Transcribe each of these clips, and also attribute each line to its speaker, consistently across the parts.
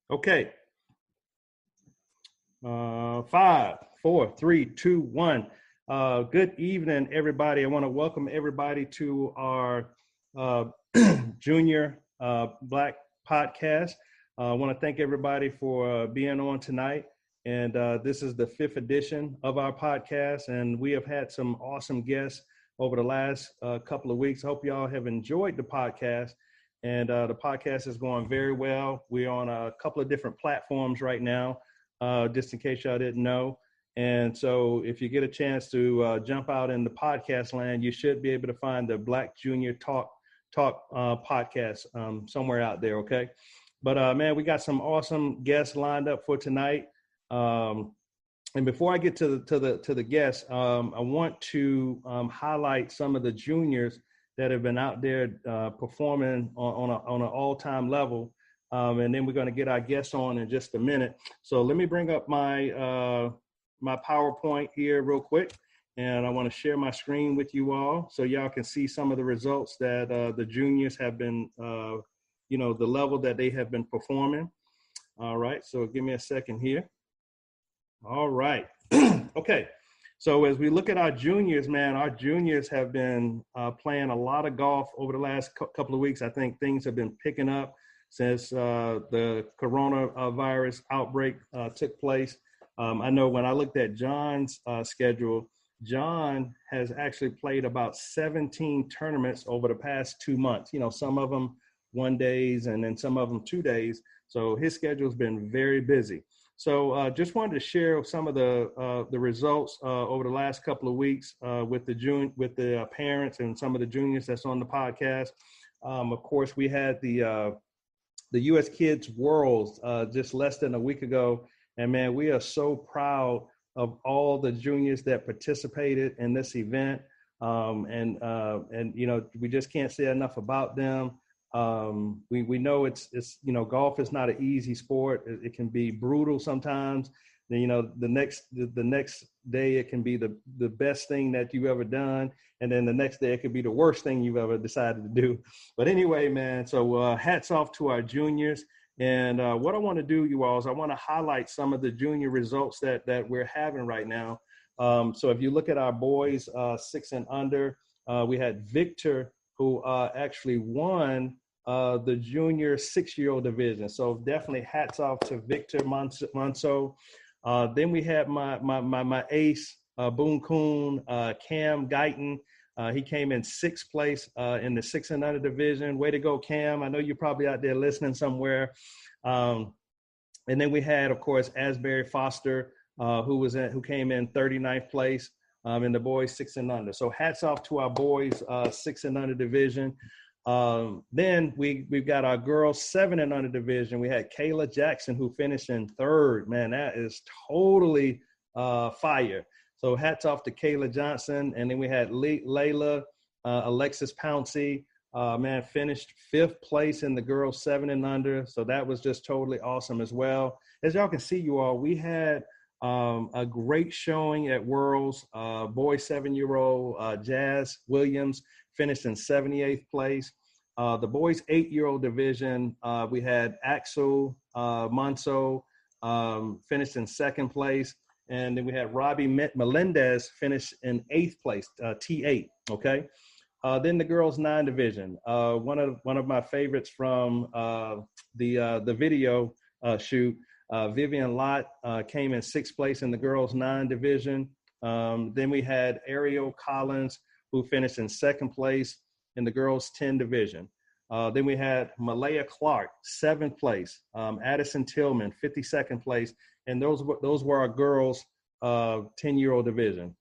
Speaker 1: Okay. 5, 4, 3, 2, 1. Good evening, everybody. I want to welcome everybody to our uh, Junior Black podcast. I want to thank everybody for being on tonight. And this is the fifth edition of our podcast. And we have had some awesome guests over the last couple of weeks. Hope y'all have enjoyed the podcast. And the podcast is going very well. We're on a couple of different platforms right now, just in case y'all didn't know. And so if you get a chance to jump out in the podcast land, you should be able to find the Black Junior Talk podcast somewhere out there, okay? But man, we got some awesome guests lined up for tonight. And before I get to the guests, I want to highlight some of the juniors that have been out there performing on an all-time level. And then we're going to get our guests on in just a minute. So let me bring up my my PowerPoint here real quick. And I want to share my screen with you all so y'all can see some of the results that the juniors have been, the level that they have been performing. All right, so give me a second here. All right, okay. So as we look at our juniors, man, our juniors have been playing a lot of golf over the last couple of weeks. I think things have been picking up since the coronavirus outbreak took place. I know when I looked at John's schedule, John has actually played about 17 tournaments over the past 2 months. You know, some of them 1 days and then some of them 2 days. So his schedule's been very busy. So just wanted to share some of the results over the last couple of weeks with the parents and some of the juniors that's on the podcast. Of course, we had the U.S. Kids Worlds just less than a week ago, and man, we are so proud of all the juniors that participated in this event, and we just can't say enough about them. We know it's golf is not an easy sport. It can be brutal sometimes. The next day it can be the best thing that you've ever done, and then the next day it could be the worst thing you've ever decided to do. But anyway, man, so hats off to our juniors. And what I want to do, you all, is I want to highlight some of the junior results that we're having right now. So if you look at our boys 6 and under, we had Victor, who actually won the junior 6-year-old division. So definitely hats off to Victor Monso. Then we had my ace, Boone Coon, Cam Guyton. He came in 6th place in the 6 and under division. Way to go, Cam. I know you're probably out there listening somewhere. And then we had, of course, Asbury Foster, who came in 39th place in the boys 6 and under. So hats off to our boys 6 and under division. Then we've got our girls 7 and under division. We had Kayla Jackson, who finished in 3rd. Man, that is totally fire. So hats off to Kayla Johnson. And then we had Layla, Alexis Pouncey, finished 5th place in the girls 7 and under. So that was just totally awesome as well. As y'all can see, you all, we had a great showing at Worlds. Boys 7-year-old Jazz Williams finished in 78th place. The boys 8-year-old division, we had Axel Monso finished in 2nd place. And then we had Robbie Melendez finish in 8th place, T8, okay? Then the girls 9 division. One of my favorites from the video shoot, Vivian Lott came in 6th place in the girls 9 division. Then we had Ariel Collins, who finished in 2nd place in the girls 10 division. Then we had Malaya Clark, 7th place. Addison Tillman, 52nd place. And those were our girls' 10-year-old division.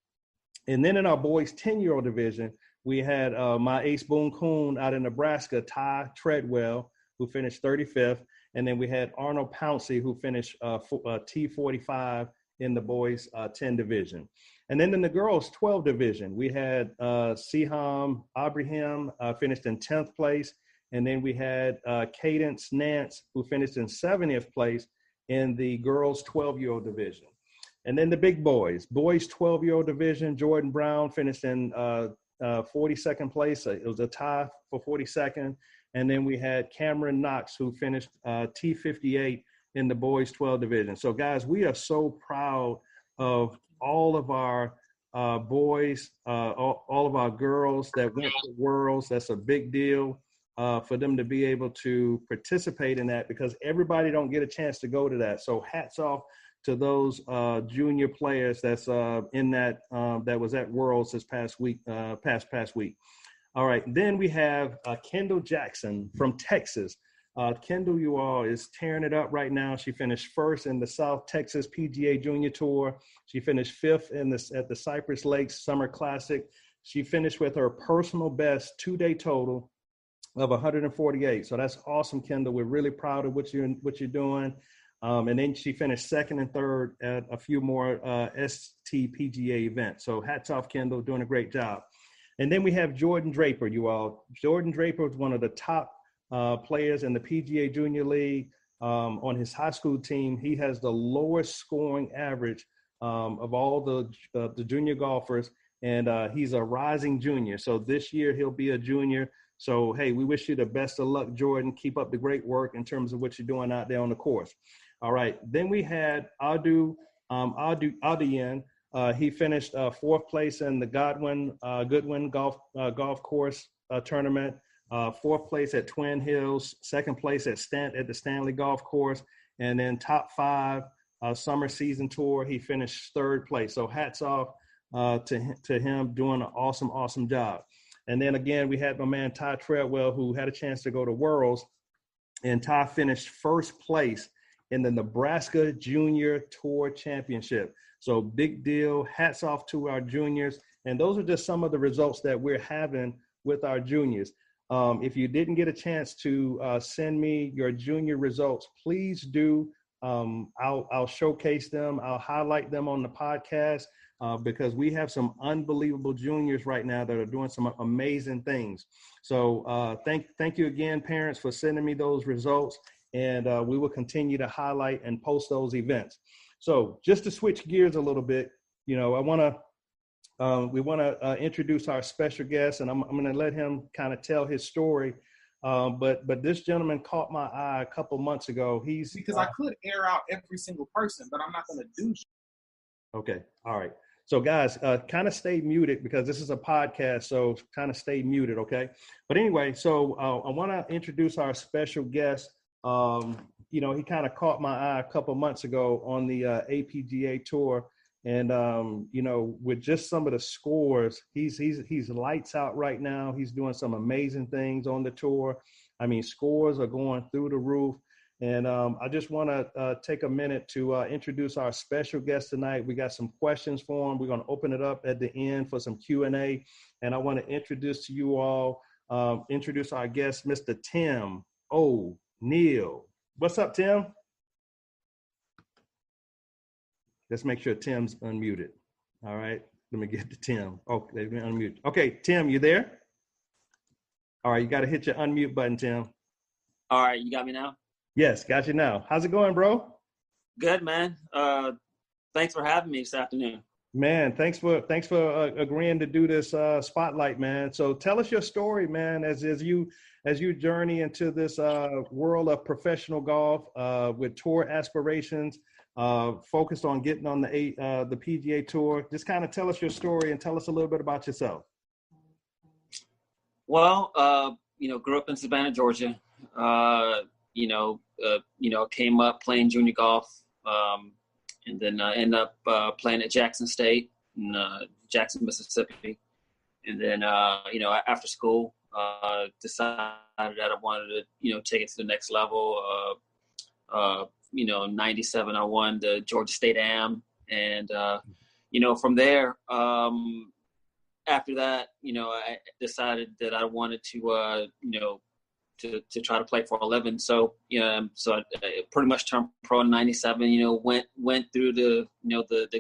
Speaker 1: And then in our boys' 10-year-old division, we had my ace Boone Coon out in Nebraska, Ty Treadwell, who finished 35th. And then we had Arnold Pouncey, who finished T45 in the boys' 10 division. And then in the girls' 12 division, we had Siham Abraham finished in 10th place. And then we had Cadence Nance, who finished in 70th place in the girls' 12-year-old division. And then the big boys 12-year-old division, Jordan Brown finished in 42nd place. It was a tie for 42nd. And then we had Cameron Knox, who finished T58 in the boys 12 division. So guys, we are so proud of all of our boys, all of our girls that went to Worlds. That's a big deal for them to be able to participate in that, because everybody don't get a chance to go to that. So hats off to those junior players that's in that that was at Worlds this past week, past week. All right, then we have Kendall Jackson from Texas. Kendall, you all, is tearing it up right now. She finished first in the South Texas PGA Junior Tour. She finished fifth at the Cypress Lakes Summer Classic. She finished with her personal best 2-day total of 148. So that's awesome, Kendall. We're really proud of what you're doing. And then she finished second and third at a few more STPGA events. So hats off, Kendall, doing a great job. And then we have Jordan Draper, you all. Jordan Draper is one of the top players in the PGA Junior League. On his high school team, he has the lowest scoring average of all the junior golfers, and he's a rising junior. So this year he'll be a junior. So, hey, we wish you the best of luck, Jordan. Keep up the great work in terms of what you're doing out there on the course. All right. Then we had Adian. He finished fourth place in the Goodwin golf course tournament. Fourth place at Twin Hills, second place at the Stanley Golf Course, and then top 5 summer season tour. He finished third place. So hats off to him, doing an awesome job. And then again, we had my man Ty Treadwell, who had a chance to go to Worlds, and Ty finished first place in the Nebraska Junior Tour Championship. So big deal. Hats off to our juniors. And those are just some of the results that we're having with our juniors. If you didn't get a chance to send me your junior results, please do. I'll showcase them. I'll highlight them on the podcast because we have some unbelievable juniors right now that are doing some amazing things. So thank you again, parents, for sending me those results. And we will continue to highlight and post those events. So just to switch gears a little bit, we want to introduce our special guest, and I'm going to let him kind of tell his story. But this gentleman caught my eye a couple months ago.
Speaker 2: Because I could air out every single person, but I'm not going to do.
Speaker 1: Okay. All right. So guys, kind of stay muted because this is a podcast. So kind of stay muted. Okay. But anyway, so I want to introduce our special guest. He kind of caught my eye a couple months ago on the APGA tour. And, with just some of the scores, he's lights out right now. He's doing some amazing things on the tour. I mean, scores are going through the roof. And I just want to take a minute to introduce our special guest tonight. We got some questions for him. We're going to open it up at the end for some Q&A. And I want to introduce to you all, introduce our guest, Mr. Tim O'Neill. What's up, Tim? Let's make sure Tim's unmuted. All right, let me get to Tim. Oh, they've been unmuted. Okay, Tim, you there? All right, you got to hit your unmute button, Tim.
Speaker 3: All right, you got me now?
Speaker 1: Yes, got you now. How's it going, bro?
Speaker 3: Good, man. Thanks for having me this afternoon.
Speaker 1: Man, thanks for agreeing to do this spotlight, man. So tell us your story, man, as you journey into this world of professional golf with tour aspirations. Focused on getting on the PGA Tour. Just kind of tell us your story and tell us a little bit about yourself.
Speaker 3: Well, grew up in Savannah, Georgia. Came up playing junior golf, and then ended up playing at Jackson State in Jackson, Mississippi. And then, after school, decided that I wanted to, take it to the next level. 97, I won the Georgia State Am. And, from there, after that, I decided that I wanted to, to try to play for a living. So, so I pretty much turned pro in 97, went through the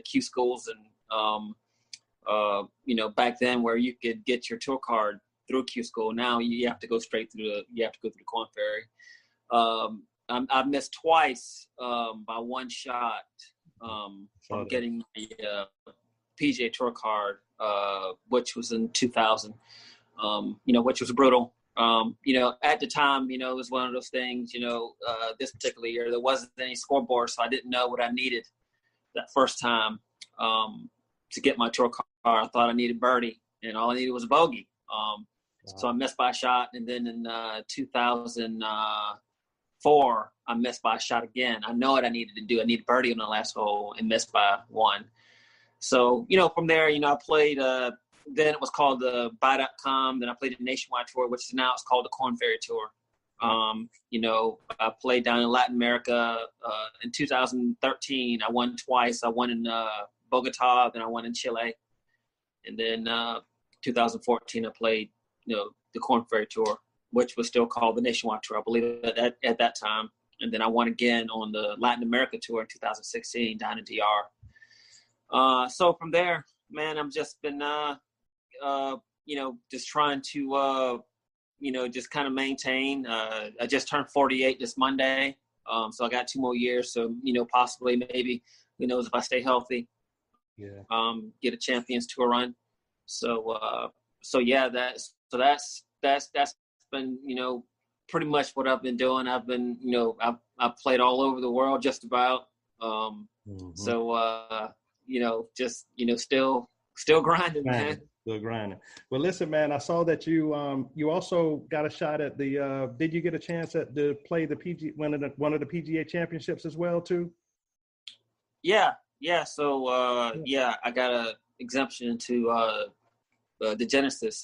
Speaker 3: Q schools and, back then where you could get your tour card through Q school. Now you have to go straight through the Korn Ferry. I've missed twice by one shot from getting the PGA Tour card, which was in 2000, which was brutal. At the time, it was one of those things, this particular year, there wasn't any scoreboard, so I didn't know what I needed that first time to get my tour car. I thought I needed birdie, and all I needed was a bogey. So I missed by a shot, and then in 2004, I missed by a shot again. I know what I needed to do. I needed birdie on the last hole and missed by one. So, from there, I played then it was called the Buy.com. Then I played the Nationwide Tour, which is now it's called the Korn Ferry Tour. I played down in Latin America in 2013. I won twice. I won in Bogota, then I won in Chile. And then 2014, I played, the Korn Ferry Tour, which was still called the Nationwide Tour, I believe, at that time. And then I won again on the Latin America Tour in 2016 down in DR. So from there, man, I've just been, just trying to, just kind of maintain. I just turned 48 this Monday. So I got 2 more years. So, possibly, maybe, who knows if I stay healthy, get a Champions Tour run. So that's been, pretty much what I've been doing. I've been, I've played all over the world just about. So, still grinding, man.
Speaker 1: Still grinding. Well, listen, man, I saw that you also got a shot at the, did you get a chance to play the one of the PGA championships as well too?
Speaker 3: Yeah. So, I got a exemption to the Genesis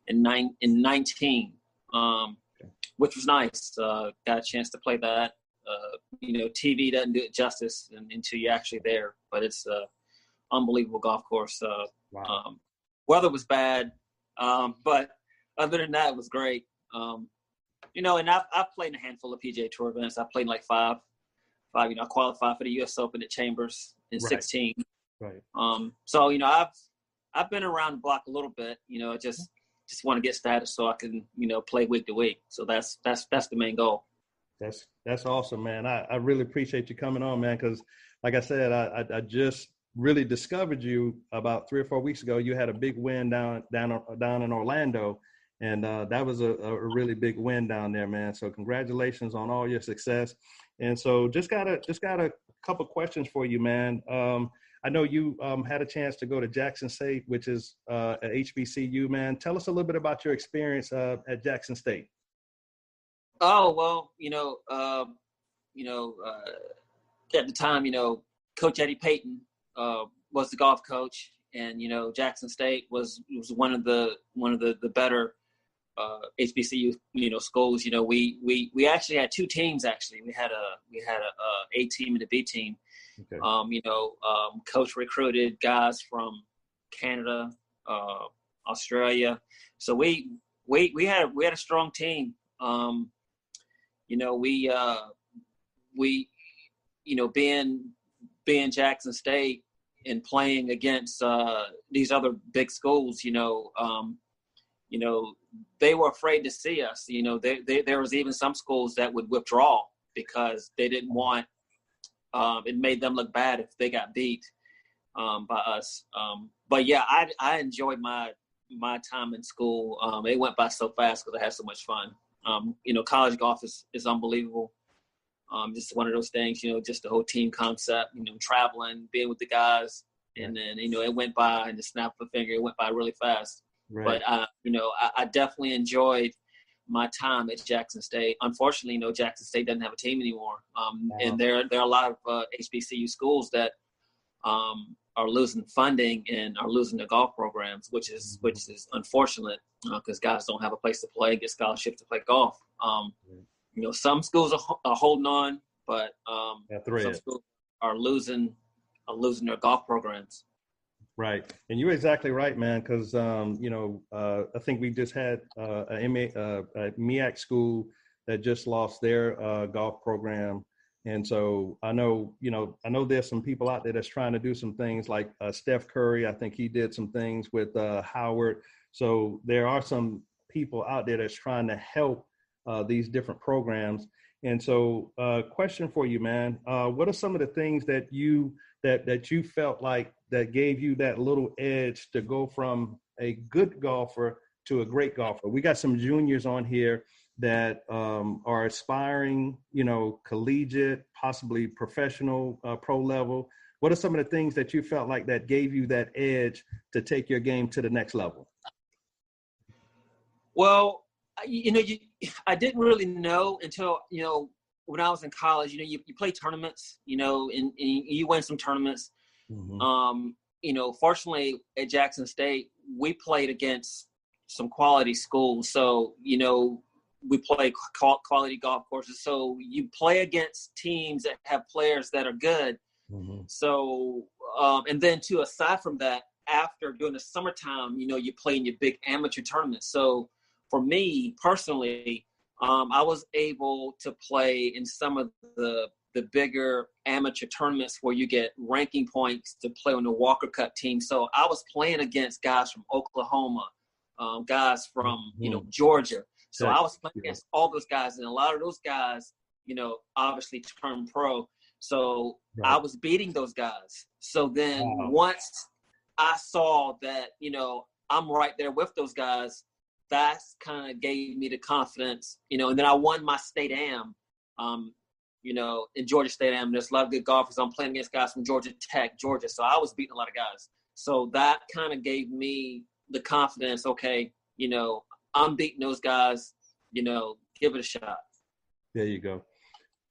Speaker 3: in 19, which was nice. Got a chance to play that. TV doesn't do it justice until you're actually there, but it's unbelievable golf course.
Speaker 1: Wow.
Speaker 3: Weather was bad, but other than that, it was great. And I've played in a handful of PGA Tour events. I played in like five. I qualified for the U.S. Open at Chambers in 16.
Speaker 1: Right.
Speaker 3: So I've been around the block a little bit. I just want to get status so I can play week to week. So that's the main goal.
Speaker 1: That's awesome, man. I really appreciate you coming on, man, because like I said, I just really discovered you about 3 or 4 weeks ago. You had a big win down in Orlando, and that was a really big win down there, man. So congratulations on all your success. And so just got a couple questions for you, man. I know you had a chance to go to Jackson State, which is at HBCU, man. Tell us a little bit about your experience at Jackson State.
Speaker 3: Oh, well, at the time, Coach Eddie Payton was the golf coach, and Jackson State was one of the better HBCU schools. We actually had 2 teams. Actually, we had a A team and a B team. Okay. Coach recruited guys from Canada, Australia, so we had a strong team. Being Jackson State and playing against these other big schools, they were afraid to see us. There was even some schools that would withdraw because they didn't want. It made them look bad if they got beat by us. But yeah, I enjoyed my time in school. It went by so fast because I had so much fun. College golf is unbelievable. Just one of those things, just the whole team concept, traveling, being with the guys, and then, it went by and the snap of a finger, it went by really fast. Right. But, I definitely enjoyed my time at Jackson State. Unfortunately, Jackson State doesn't have a team anymore. And there are a lot of HBCU schools that are losing funding and are losing their golf programs, which is unfortunate because guys don't have a place to play, get scholarships to play golf. Some schools are holding on, but some schools are losing their golf programs.
Speaker 1: Right. And you're exactly right, man, because, I think we just had a MEAC school that just lost their golf program. And so I know there's some people out there that's trying to do some things like Steph Curry. I think he did some things with Howard. So there are some people out there that's trying to help these different programs. And so question for you, man, what are some of the things that you felt like that gave you that little edge to go from a good golfer to a great golfer. We got some juniors on here that are aspiring, collegiate, possibly professional, pro level. What are some of the things that you felt like that gave you that edge to take your game to the next level?
Speaker 3: Well, I didn't really know until, when I was in college, you play tournaments, and you win some tournaments. Mm-hmm. Fortunately at Jackson State, we played against some quality schools. So, we play quality golf courses. So you play against teams that have players that are good. Mm-hmm. So, and then too, aside from that, after during the summertime, you play in your big amateur tournaments. So for me personally, I was able to play in some of the bigger amateur tournaments where you get ranking points to play on the Walker Cup team. So I was playing against guys from Oklahoma, guys from, Georgia. So I was playing against all those guys, and a lot of those guys, obviously turned pro. So I was beating those guys. So then once I saw that, I'm right there with those guys, that's kind of gave me the confidence, and then I won my state am, in Georgia State am. There's a lot of good golfers. I'm playing against guys from Georgia Tech, Georgia. So I was beating a lot of guys. So that kind of gave me the confidence, okay, I'm beating those guys, give it a shot.
Speaker 1: There you go.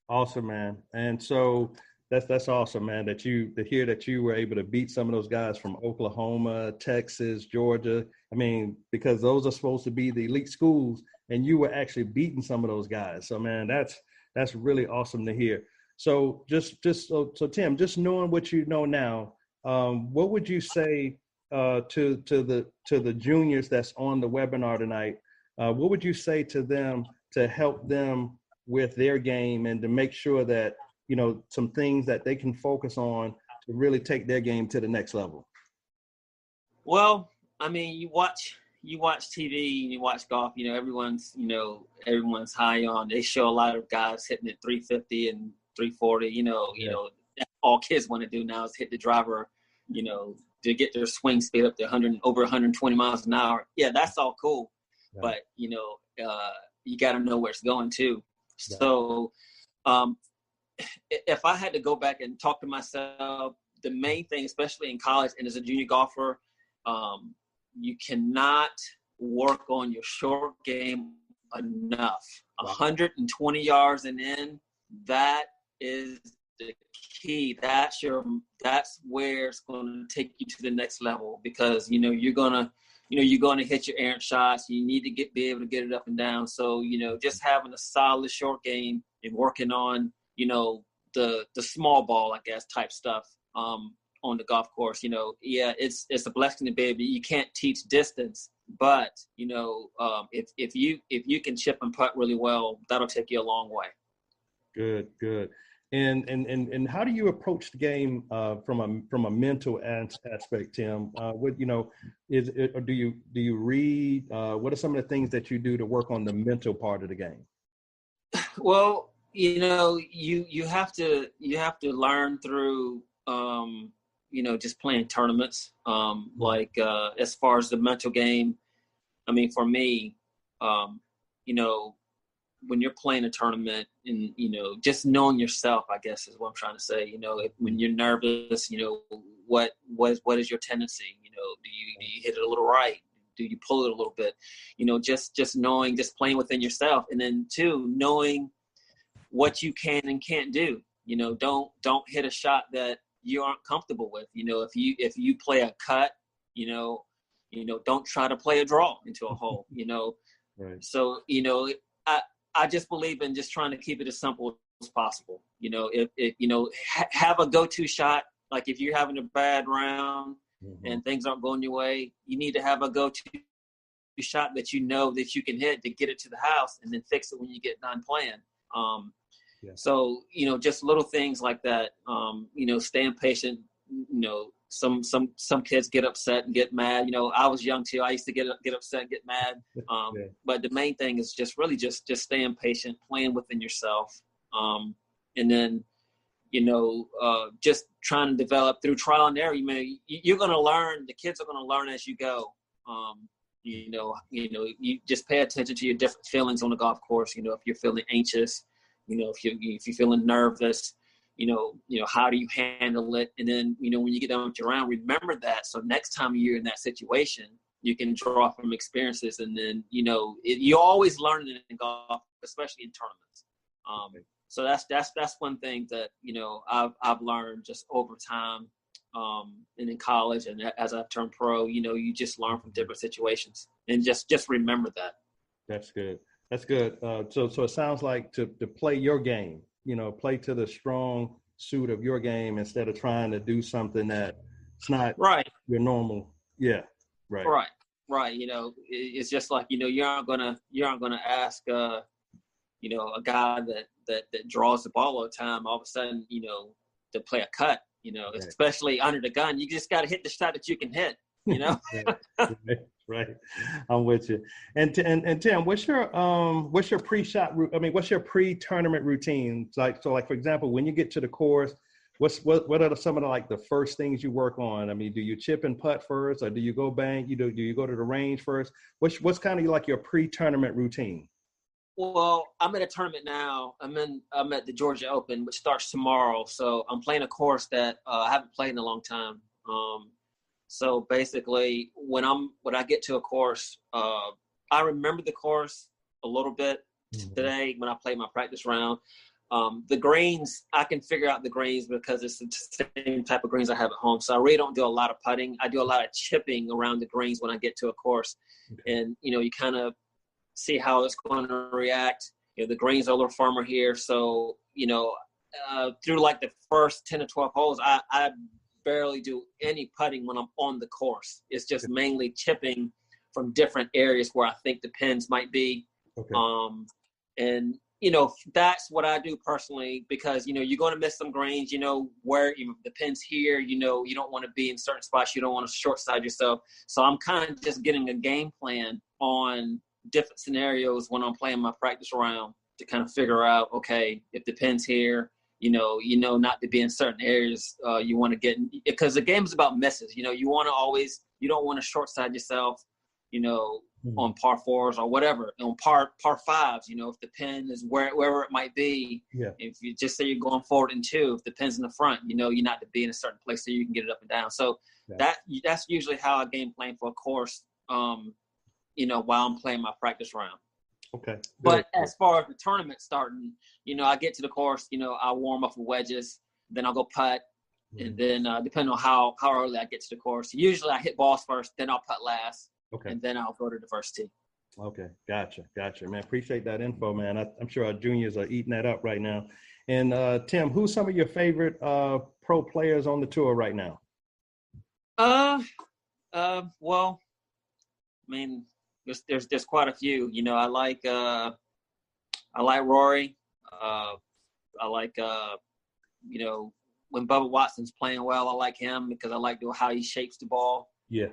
Speaker 1: Awesome, man. And so that's awesome, man, to hear that you were able to beat some of those guys from Oklahoma, Texas, Georgia. I mean, because those are supposed to be the elite schools, and you were actually beating some of those guys. So, man, that's really awesome to hear. So so Tim, just knowing what you know now, what would you say to the juniors that's on the webinar tonight? What would you say to them to help them with their game and to make sure that, some things that they can focus on to really take their game to the next level?
Speaker 3: Well, I mean, you watch TV and you watch golf, everyone's high on. They show a lot of guys hitting at 350 and 340, all kids want to do now is hit the driver, to get their swing speed up to over 120 miles an hour. Yeah, that's all cool. Yeah. But, you got to know where it's going too. Yeah. So, if I had to go back and talk to myself, the main thing, especially in college and as a junior golfer, you cannot work on your short game enough. Wow. 120 yards and in, that is the key. That's where it's going to take you to the next level, because you're gonna hit your errant shots. You need to be able to get it up and down. So just having a solid short game and working on the small ball, I guess, type stuff on the golf course. It's a blessing to be able. You can't teach distance, but if you can chip and putt really well, that'll take you a long way.
Speaker 1: Good. And how do you approach the game from a mental aspect, Tim? What is it, or do you read? What are some of the things that you do to work on the mental part of the game?
Speaker 3: Well, you have to learn through just playing tournaments. As far as the mental game, I mean, for me, when you're playing a tournament and, just knowing yourself, I guess is what I'm trying to say. When you're nervous, what is your tendency? Do you hit it a little right? Do you pull it a little bit? Just knowing, just playing within yourself. And then two, knowing what you can and can't do. Don't hit a shot that you aren't comfortable with. If you play a cut, don't try to play a draw into a hole, Right. So, I just believe in just trying to keep it as simple as possible. Have a go-to shot. Like if you're having a bad round and things aren't going your way, you need to have a go-to shot that that you can hit to get it to the house and then fix it when you get done playing. So, just little things like that, staying patient, some kids get upset and get mad. I was young too. I used to get upset and get mad. But the main thing is just really just staying patient, playing within yourself. And then, just trying to develop through trial and error. You're going to learn, the kids are going to learn as you go. You just pay attention to your different feelings on the golf course. If you're feeling anxious, if you're feeling nervous, how do you handle it? And then, when you get done with your round, remember that. So next time you're in that situation, you can draw from experiences. And then, you always learn in golf, especially in tournaments. So that's one thing that, I've learned just over time. And in college and as I've turned pro, you just learn from different situations, and just remember that.
Speaker 1: That's good. That's good. So it sounds like to play your game, play to the strong suit of your game instead of trying to do something that's not
Speaker 3: right.
Speaker 1: Your normal. Yeah. Right.
Speaker 3: Right. It's just like, you aren't gonna ask, a guy that draws the ball all the time, all of a sudden, to play a cut.
Speaker 1: Right.
Speaker 3: Especially under the gun, you just got to hit the shot that you can hit.
Speaker 1: Right. I'm with you. And Tim, what's your pre-shot? What's your pre-tournament routine? Like for example, when you get to the course, what are some of the first things you work on? Do you chip and putt first, or do you go bank? Do you go to the range first? What's kind of like your pre-tournament routine?
Speaker 3: Well, I'm at a tournament now. I'm at the Georgia Open, which starts tomorrow. So I'm playing a course that I haven't played in a long time. So basically, when I get to a course, I remember the course a little bit today when I play my practice round. The greens, I can figure out the greens because it's the same type of greens I have at home. So I really don't do a lot of putting. I do a lot of chipping around the greens when I get to a course. Okay. And, you kind of see how it's going to react. The greens are a little firmer here. So, through the first 10 to 12 holes, I barely do any putting when I'm on the course. It's just mainly chipping from different areas where I think the pins might be. Okay. And, that's what I do personally because, you're going to miss some greens, where the pin's here, you don't want to be in certain spots. You don't want to short side yourself. So I'm kind of just getting a game plan on different scenarios when I'm playing my practice round to kind of figure out, okay, if the pin's here, not to be in certain areas you want to get in, because the game is about misses. You don't want to short side yourself, on par fours or whatever, on par fives, if the pin is wherever it might be. Yeah. If you just say you're going forward in two, if the pin's in the front, you're not to be in a certain place so you can get it up and down. So that's usually how I game plan for a course. While I'm playing my practice round. Okay. Good. But as far as the tournament starting, I get to the course, I warm up with wedges, then I'll go putt, and then depending on how early I get to the course, usually I hit balls first, then I'll putt last, and then I'll go to the first tee.
Speaker 1: Okay, gotcha, man. Appreciate that info, man. I'm sure our juniors are eating that up right now. And Tim, who's some of your favorite pro players on the tour right now?
Speaker 3: Well, there's quite a few. I like Rory. I like when Bubba Watson's playing well, I like him because I like how he shapes the ball. Yeah.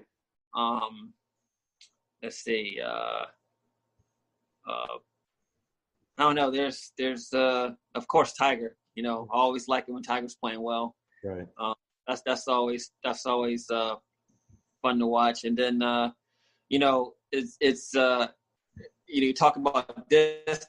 Speaker 3: Let's see. I don't know. There's of course Tiger. I always like it when Tiger's playing well. Right. That's always fun to watch. And then it's you talk about distance.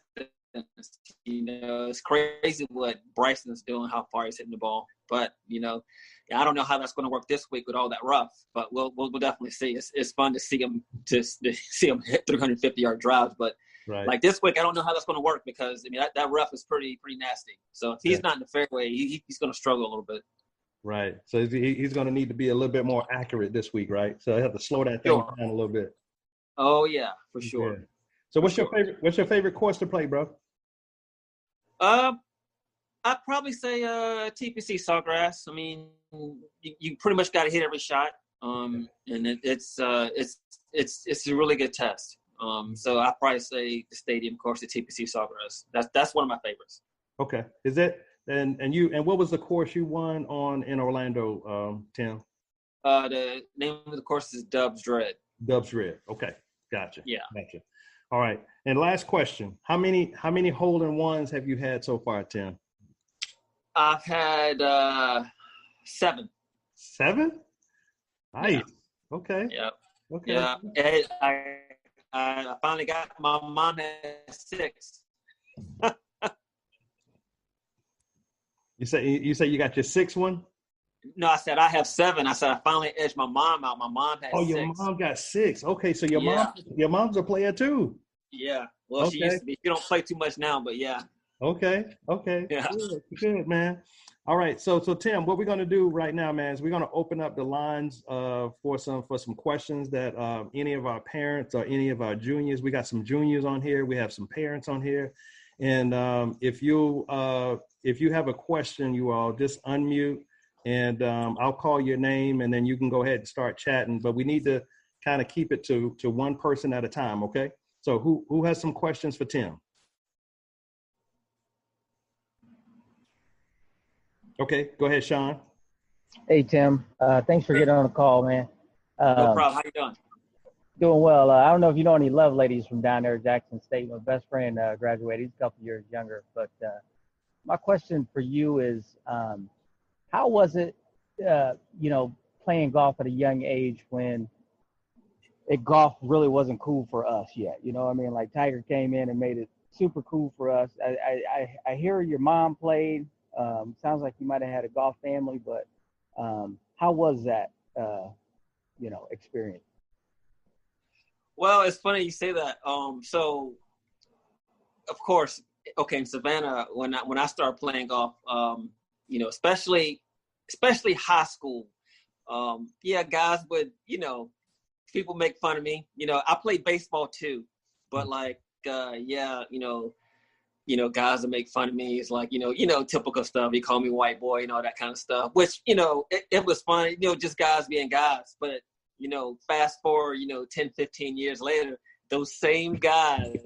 Speaker 3: It's crazy what Bryson's doing, how far he's hitting the ball. But I don't know how that's going to work this week with all that rough. But we'll definitely see. It's fun to see him hit 350-yard drives. But like this week, I don't know how that's going to work because that rough is pretty nasty. So if he's not in the fairway, he's going to struggle a little bit. Right.
Speaker 1: So he's going to need to be a little bit more accurate this week, right? So I have to slow that thing down a little bit.
Speaker 3: Oh yeah, for sure. Yeah.
Speaker 1: So what's your favorite course to play, bro?
Speaker 3: I'd probably say TPC Sawgrass. You pretty much got to hit every shot, and it's a really good test. So I'd probably say the stadium course at TPC Sawgrass. That's one of my favorites. Okay, is it? And what was the course you won on in Orlando, Tim? The name of the course is Dubs Red. Dubs Red. Okay, gotcha. Yeah, gotcha. All right. And last question: How many hole-in-ones have you had so far, Tim? I've had 7. 7? Nice. Yeah. Okay. Yep.
Speaker 1: Okay.
Speaker 3: Yeah. I finally got my mom at 6.
Speaker 1: You say you got your sixth one?
Speaker 3: No, I said I have 7. I said I finally edged my mom out. My mom had
Speaker 1: Oh, your
Speaker 3: 6.
Speaker 1: mom got six. Okay, so
Speaker 3: Yeah.
Speaker 1: your mom's a player too.
Speaker 3: Yeah. Well, she
Speaker 1: Okay.
Speaker 3: used to be. She don't play too much now, but yeah.
Speaker 1: Okay. Okay.
Speaker 3: Yeah.
Speaker 1: Good, man. All right. So Tim, what we're gonna do right now, man, is we're gonna open up the lines for some questions that any of our parents or any of our juniors. We got some juniors on here. We have some parents on here, and if you have a question, you all just unmute, and I'll call your name, and then you can go ahead and start chatting. But we need to kind of keep it to one person at a time. Okay. So who has some questions for Tim? Okay, go ahead, Sean.
Speaker 4: Hey, Tim. Thanks for getting on the call, man.
Speaker 3: No problem. How you doing?
Speaker 4: Doing well. I don't know if you know any love ladies from down there at Jackson State. My best friend graduated. He's a couple years younger. But my question for you is, how was it, playing golf at a young age when golf really wasn't cool for us yet? You know what I mean? Like Tiger came in and made it super cool for us. I hear your mom played. Sounds like you might have had a golf family, but how was that, experience?
Speaker 3: Well, it's funny you say that. So, of course, okay, in Savannah, when I started playing golf, especially high school, guys would, people make fun of me. I played baseball too, but guys that make fun of me is like, typical stuff. He call me white boy and all that kind of stuff, which, it was fun, just guys being guys. But, fast forward, 10, 15 years later, those same guys,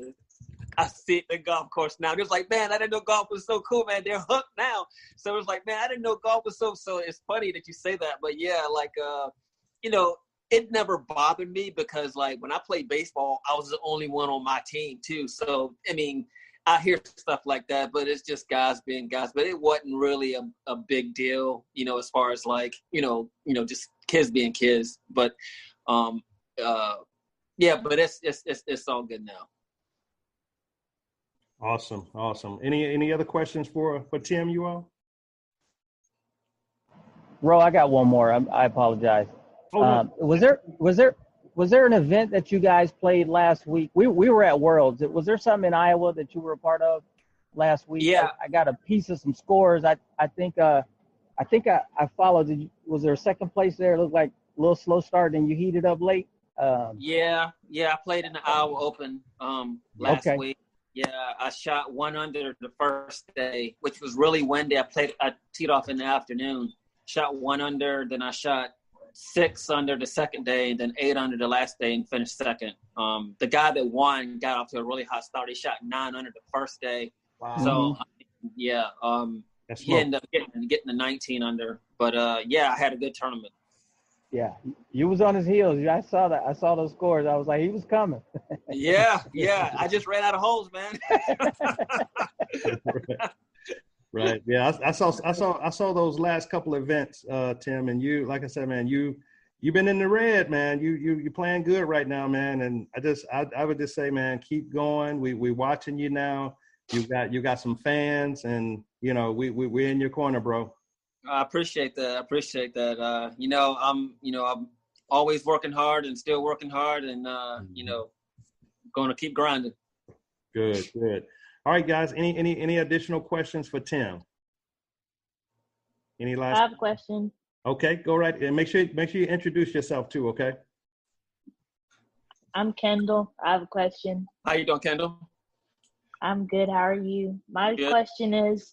Speaker 3: I see the golf course now. They're like, man, I didn't know golf was so cool, man. They're hooked now. So it's like, man, I didn't know golf was so it's funny that you say that. But yeah, it never bothered me because like when I played baseball, I was the only one on my team too. So, I mean, I hear stuff like that, but it's just guys being guys. But it wasn't really a big deal, as far as like, just kids being kids. But, but it's all good now.
Speaker 1: Awesome. Any other questions for Tim, you all?
Speaker 4: Ro, I got one more. I apologize.
Speaker 1: Oh, no.
Speaker 4: Was there an event that you guys played last week? We were at Worlds. Was there something in Iowa that you were a part of last week?
Speaker 3: Yeah.
Speaker 4: I got a piece of some scores. I think I followed. Was there a second place there? It looked like a little slow start and you heated up late.
Speaker 3: Yeah. I played in the Iowa Open last week. Yeah, I shot 1 under the first day, which was really windy. I teed off in the afternoon, shot 1 under, then I shot 6 under the second day, and then 8 under the last day and finished second. The guy that won got off to a really hot start. He shot 9 under the first day. Wow. So, yeah, he ended up getting the 19 under. But, I had a good tournament.
Speaker 4: Yeah, you was on his heels. I saw that. I saw those scores. I was like, he was coming.
Speaker 3: Yeah. I just ran out of holes, man.
Speaker 1: Right. Yeah, I saw those last couple events, Tim, and you, like I said, man, you've been in the red, man. You playing good right now, man. And I would just say, man, keep going. We watching you now. You got some fans, and we're in your corner, bro.
Speaker 3: I appreciate that. I'm always working hard and still working hard, and going to keep grinding.
Speaker 1: Good. All right, guys. Any additional questions for Tim? Any last?
Speaker 5: I have a question.
Speaker 1: Okay, go right. And make sure you introduce yourself too. Okay.
Speaker 5: I'm Kendall. I have a question.
Speaker 3: How you doing, Kendall?
Speaker 5: I'm good. How are you? My
Speaker 3: Good.
Speaker 5: question is,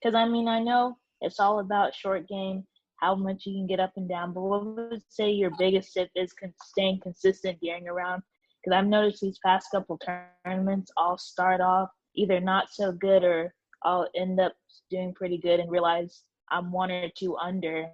Speaker 5: because I know it's all about short game, how much you can get up and down, but what would you say your biggest tip is staying consistent during a round? Because I've noticed these past couple tournaments all start off either not so good or I'll end up doing pretty good and realize I'm 1 or 2 under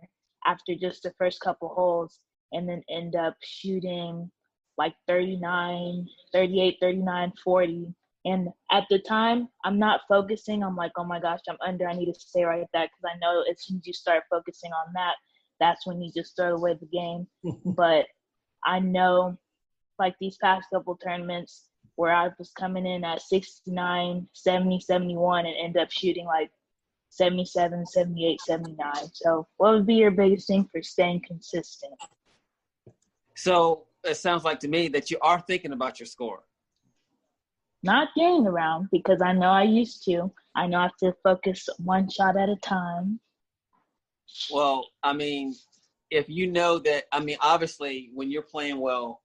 Speaker 5: after just the first couple holes, and then end up shooting like 39, 38, 39, 40. And at the time, I'm not focusing. I'm like, oh my gosh, I'm under. I need to stay right at that, because I know as soon as you start focusing on that, that's when you just throw away the game. But I know, like these past couple tournaments where I was coming in at 69, 70, 71 and end up shooting like 77, 78, 79. So what would be your biggest thing for staying consistent?
Speaker 3: So it sounds like to me that you are thinking about your score.
Speaker 5: Not getting around, because I know I used to. I know I have to focus one shot at a time.
Speaker 3: Well, I mean, if you know that, I mean, obviously when you're playing well,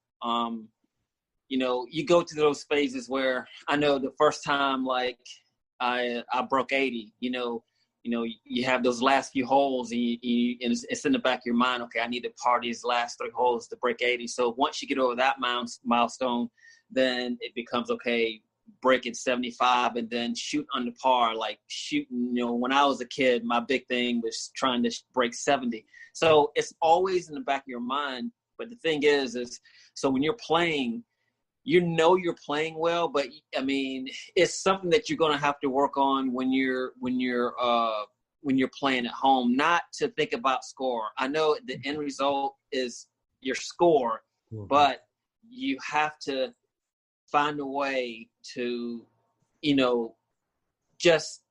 Speaker 3: you know, you go through those phases where I know the first time, like I broke 80, you know, you have those last few holes and, and it's in the back of your mind, okay, I need to par these last 3 holes to break 80. So once you get over that milestone, then it becomes, okay, breaking 75 and then shoot under par, like shooting, you know, when I was a kid, my big thing was trying to break 70. So it's always in the back of your mind. But the thing is so when you're playing, you know you're playing well, but I mean, it's something that you're going to have to work on when you're playing at home, not to think about score. I know the end result is your score, but you have to find a way to, you know, just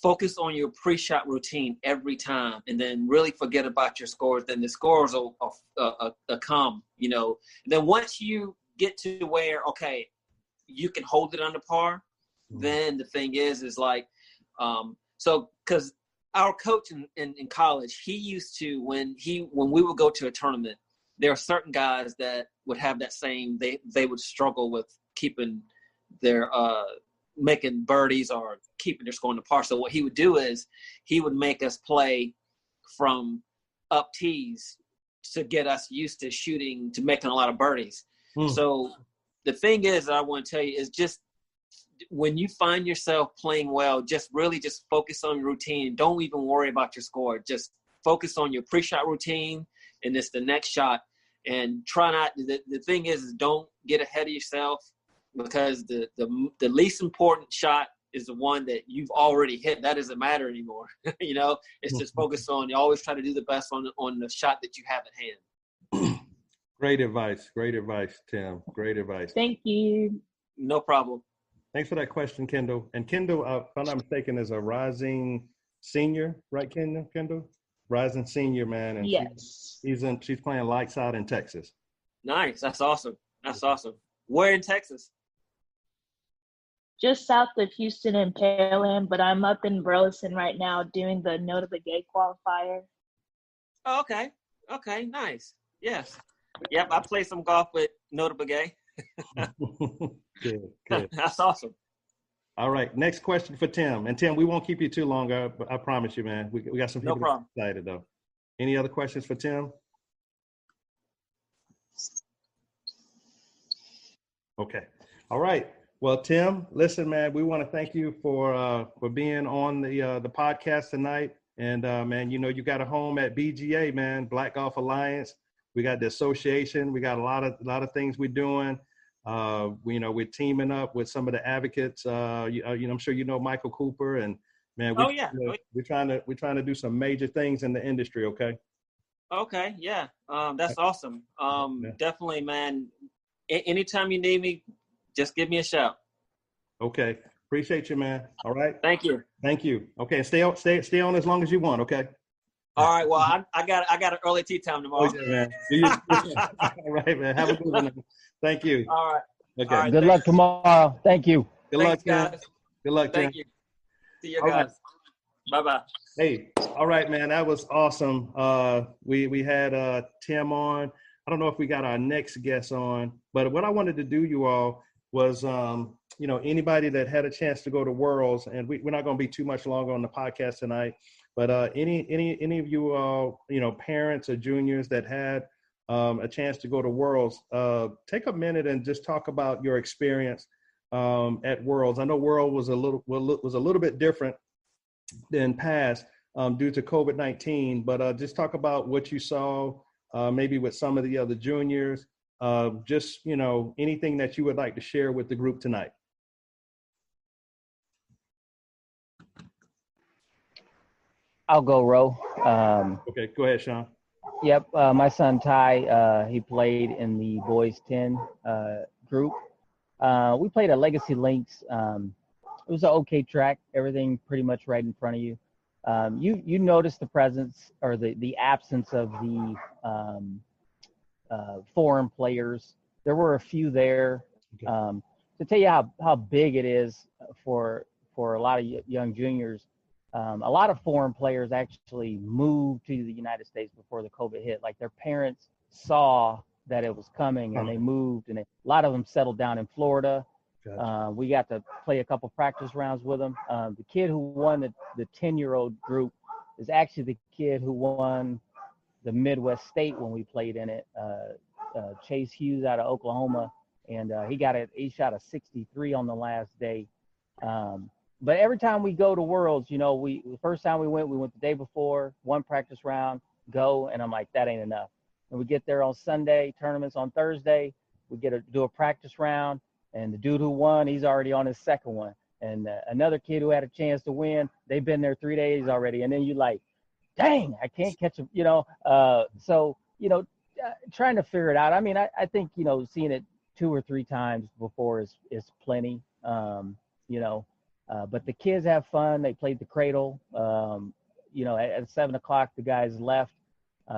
Speaker 3: focus on your pre-shot routine every time and then really forget about your scores. Then the scores will come, you know. And then once you get to where, okay, you can hold it under par, then the thing is like, so because our coach in college, he used to, when we would go to a tournament, there are certain guys that would have that same, they would struggle with keeping their, making birdies or keeping their score on the par. So what he would do is he would make us play from up tees to get us used to shooting, to making a lot of birdies. So the thing is that I want to tell you is just when you find yourself playing well, just really just focus on your routine. Don't even worry about your score. Just focus on your pre-shot routine and it's the next shot. And try not, the thing is don't get ahead of yourself, because the least important shot is the one that you've already hit. That doesn't matter anymore. You know, it's just focus on, you always try to do the best on the shot that you have at hand.
Speaker 1: Great advice, Tim. Great advice.
Speaker 5: Thank you.
Speaker 3: No problem.
Speaker 1: Thanks for that question, Kendall. And Kendall, if I'm not mistaken, is a rising senior, right, Kendall? Rising senior, man. And
Speaker 5: yes.
Speaker 1: she's playing lights out in Texas.
Speaker 3: Nice. That's awesome. Where in Texas?
Speaker 5: Just south of Houston and Pearland, but I'm up in Burleson right now doing the Nota Begay qualifier.
Speaker 3: Oh, okay. Okay, nice. Yes. Yep, I play some golf with Nota Begay.
Speaker 1: Good.
Speaker 3: That's awesome.
Speaker 1: All right, next question for Tim. And Tim, we won't keep you too long. I promise you, man. We got some people
Speaker 3: No problem.
Speaker 1: excited though. Any other questions for Tim? Okay. All right. Well, Tim, listen, man, we want to thank you for being on the podcast tonight. And man, you know, you got a home at BGA, man, Black Golf Alliance. We got the association. We got a lot of things we're doing. We're teaming up with some of the advocates. I'm sure you know Michael Cooper, and man, we're trying to do some major things in the industry. Okay.
Speaker 3: Okay. Yeah. That's awesome. Definitely, man. Anytime you need me, just give me a shout.
Speaker 1: Okay. Appreciate you, man. All right.
Speaker 3: Thank you.
Speaker 1: Okay. Stay on as long as you want. Okay.
Speaker 3: All right. Well, I got an early tea time tomorrow.
Speaker 1: Okay, man. All right, man. Have a good one. Thank you.
Speaker 3: All right.
Speaker 1: Okay.
Speaker 3: All right,
Speaker 4: Good luck tomorrow. Thank you.
Speaker 1: Good
Speaker 3: Thanks,
Speaker 1: luck,
Speaker 3: guys.
Speaker 1: Good luck, Tim.
Speaker 3: Thank you. See you
Speaker 1: All
Speaker 3: guys.
Speaker 1: right.
Speaker 3: Bye-bye.
Speaker 1: Hey, all right, man. That was awesome. We had Tim on. I don't know if we got our next guest on, but what I wanted to do, you all, was anybody that had a chance to go to Worlds, and we're not going to be too much longer on the podcast tonight, but any of you all, parents or juniors that had a chance to go to Worlds, take a minute and just talk about your experience at Worlds. I know World was a little bit different than past due to COVID-19, but just talk about what you saw, maybe with some of the other juniors, just anything that you would like to share with the group tonight.
Speaker 4: I'll go, Ro.
Speaker 1: Okay, go ahead, Sean.
Speaker 4: Yep. My son Ty, he played in the boys 10 group. We played at Legacy Links. It was an okay track. Everything pretty much right in front of you. You notice the presence or the absence of the foreign players. There were a few there.
Speaker 1: Okay.
Speaker 4: To tell you how big it is for a lot of young juniors, a lot of foreign players actually moved to the United States before the COVID hit. Like their parents saw that it was coming and they moved, and a lot of them settled down in Florida.
Speaker 1: Gotcha.
Speaker 4: We got to play a couple practice rounds with them. The kid who won the 10-year-old group is actually the kid who won the Midwest State when we played in it. Chase Hughes out of Oklahoma, and he shot a 63 on the last day. But every time we go to Worlds, you know, the first time we went the day before, one practice round, go, and I'm like, that ain't enough. And we get there on Sunday, tournaments on Thursday, we get to do a practice round, and the dude who won, he's already on his second one. And another kid who had a chance to win, they've been there 3 days already. And then you like, dang, I can't catch him, you know. So, you know, trying to figure it out. I mean, I think, you know, seeing it 2 or 3 times before is plenty, you know. But the kids have fun. They played the cradle. You know, at 7 o'clock, the guys left.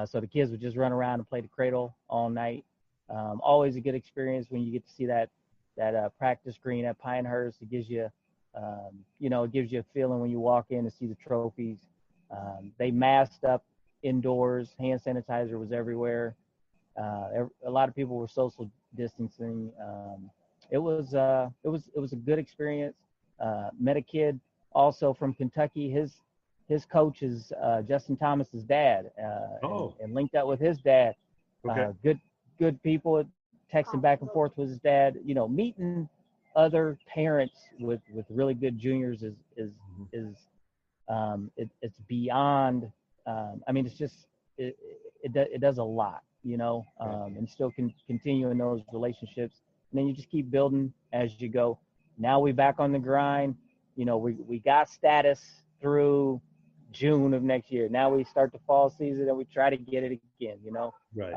Speaker 4: So the kids would just run around and play the cradle all night. Always a good experience when you get to see that practice green at Pinehurst. It gives you, you know, it gives you a feeling when you walk in to see the trophies. They masked up indoors. Hand sanitizer was everywhere. A lot of people were social distancing. It was a good experience. Met a kid also from Kentucky. His coach is Justin Thomas's dad, and linked up with his dad.
Speaker 1: Okay.
Speaker 4: Good people, texting back and forth with his dad. You know, meeting other parents with really good juniors is it's beyond. I mean, it's just it does a lot, you know, and still can continue in those relationships. And then you just keep building as you go. Now we back on the grind. You know, we got status through June of next year. Now we start the fall season and we try to get it again, you know.
Speaker 1: Right.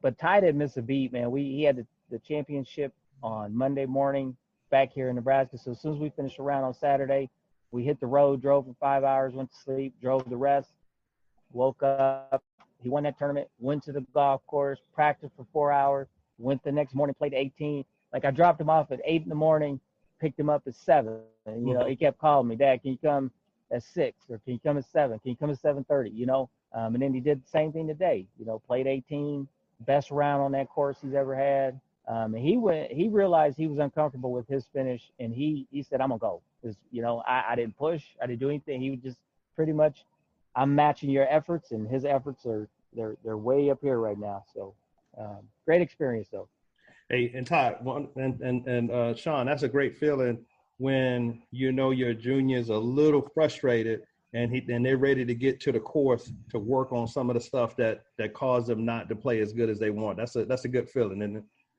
Speaker 4: But Ty didn't miss a beat, man. He had the championship on Monday morning back here in Nebraska. So as soon as we finished a round on Saturday, we hit the road, drove for 5 hours, went to sleep, drove the rest, woke up. He won that tournament, went to the golf course, practiced for 4 hours, went the next morning, played 18. Like I dropped him off at 8 in the morning, picked him up at 7. And, you know, he kept calling me, Dad, can you come at 6? Or can you come at 7? Can you come at 7:30? You know? And then he did the same thing today, you know, played 18, best round on that course he's ever had. And he realized he was uncomfortable with his finish, and he said, I'm gonna go. Because, you know, I didn't push, I didn't do anything. He was just pretty much, I'm matching your efforts, and his efforts they're way up here right now. So great experience though.
Speaker 1: Hey, and Todd, and Sean, that's a great feeling when you know your junior's a little frustrated and they're ready to get to the course to work on some of the stuff that caused them not to play as good as they want. That's a good feeling, isn't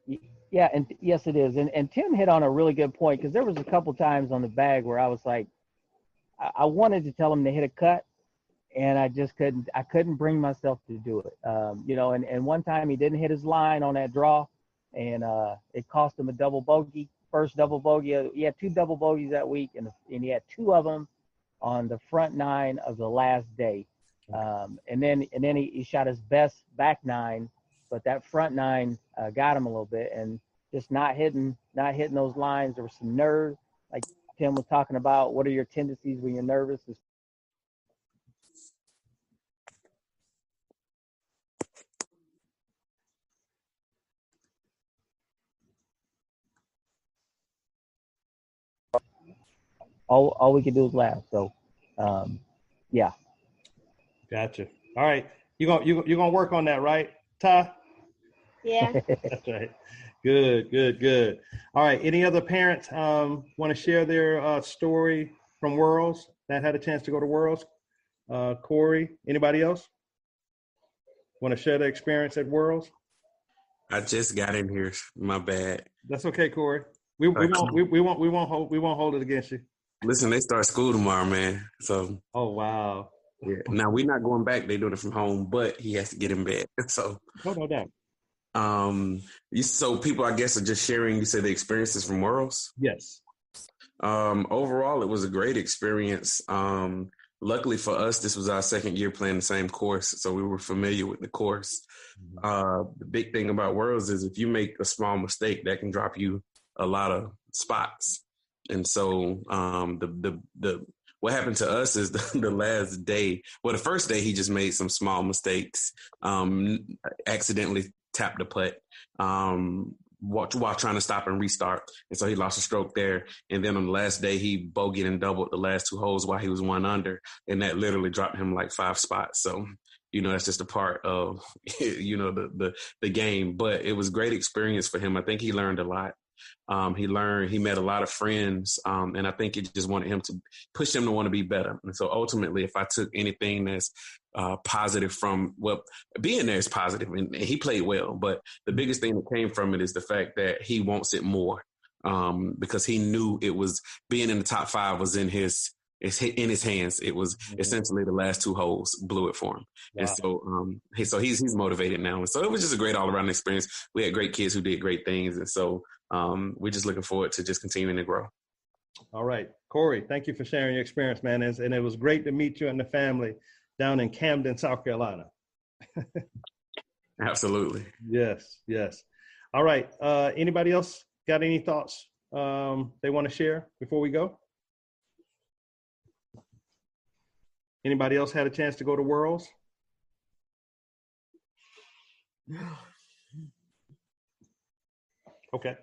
Speaker 1: it?
Speaker 4: Yeah, and yes, it is. And Tim hit on a really good point, because there was a couple times on the bag where I was like, I wanted to tell him to hit a cut, and I just couldn't. I couldn't bring myself to do it. You know, and one time he didn't hit his line on that draw, and it cost him a double bogey. First double bogey. He had 2 double bogeys that week, and he had 2 of them on the front 9 of the last day. And then he shot his best back 9, but that front 9 got him a little bit, and just not hitting those lines. There was some nerve, like Tim was talking about. What are your tendencies when you're nervous? All we could do is laugh. So, yeah.
Speaker 1: Gotcha. All right, you're gonna work on that, right, Ty?
Speaker 5: Yeah.
Speaker 1: That's right. Good. All right. Any other parents want to share their story from Worlds that had a chance to go to Worlds? Corey, anybody else want to share their experience at Worlds?
Speaker 6: I just got in here. My bad.
Speaker 1: That's okay, Corey. We won't hold it against you.
Speaker 6: Listen, they start school tomorrow, man. So.
Speaker 1: Oh wow.
Speaker 6: Yeah. Now we're not going back. They're doing it from home, but he has to get in bed. So,
Speaker 1: No doubt.
Speaker 6: so people, I guess, are just sharing. You said the experiences from Worlds.
Speaker 1: Yes.
Speaker 6: Overall, it was a great experience. Luckily for us, this was our second year playing the same course, so we were familiar with the course. The big thing about Worlds is if you make a small mistake, that can drop you a lot of spots. And so the what happened to us is the last day. Well, the first day he just made some small mistakes, accidentally tapped the putt while trying to stop and restart. And so he lost a stroke there. And then on the last day, he bogeyed and doubled the last 2 holes while he was 1 under. And that literally dropped him like 5 spots. So, that's just a part of, the game. But it was a great experience for him. I think he learned a lot. He met a lot of friends, and I think it just wanted him to push him to want to be better. And so ultimately, if I took anything that's positive from, being there is positive, and he played well, but the biggest thing that came from it is the fact that he wants it more, because he knew it was being in the top 5 was in his hands. It was essentially the last 2 holes blew it for him. Wow. And so he's motivated now. And so it was just a great all around experience. We had great kids who did great things. And so we're just looking forward to just continuing to grow.
Speaker 1: All right. Corey, thank you for sharing your experience, man. And it was great to meet you and the family down in Camden, South Carolina.
Speaker 6: Absolutely.
Speaker 1: Yes. All right. Anybody else got any thoughts they want to share before we go? Anybody else had a chance to go to Worlds? Okay.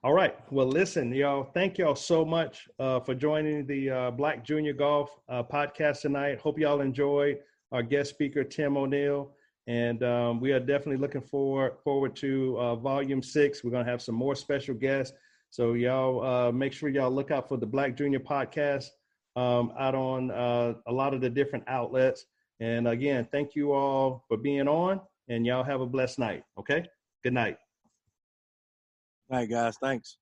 Speaker 1: All right. Well, listen, y'all, thank y'all so much for joining the Black Junior Golf podcast tonight. Hope y'all enjoyed our guest speaker, Tim O'Neill. And we are definitely looking forward to volume 6. We're going to have some more special guests. So y'all make sure y'all look out for the Black Junior podcast out on a lot of the different outlets. And again, thank you all for being on, and y'all have a blessed night. Okay. Good night.
Speaker 7: All right, guys. Thanks.